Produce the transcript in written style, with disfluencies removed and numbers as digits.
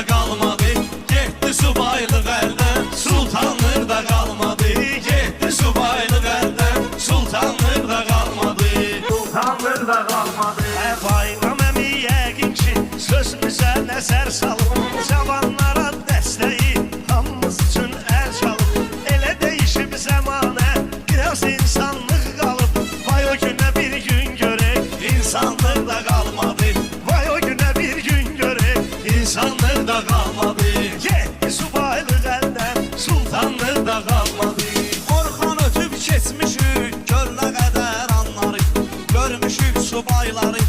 da kalmadı. Getdi subaylıq əldən, sultanlıq da kalmadı. Getdi subaylıq əldən, sultanlıq da kalmadı. Sultanlıq da kalmadı. Bayram əmi yəqin ki sözümüzə nəzər salıb, cavanlara dəstəyi hamımız üçün əl çalıb. Elə dəyişib zəmanə, biraz insanlıq qalıb. Vay o günə bir gün görək, İnsanlıq da kalmadı. vay o günə bir gün görək. İnsanlıq da kalmadı. Getdi subaylıq əldən, Sultanlıq da kalmadı. Orxan ötüb keçmişik, gör nə qədər anları. Görmüşük subayları,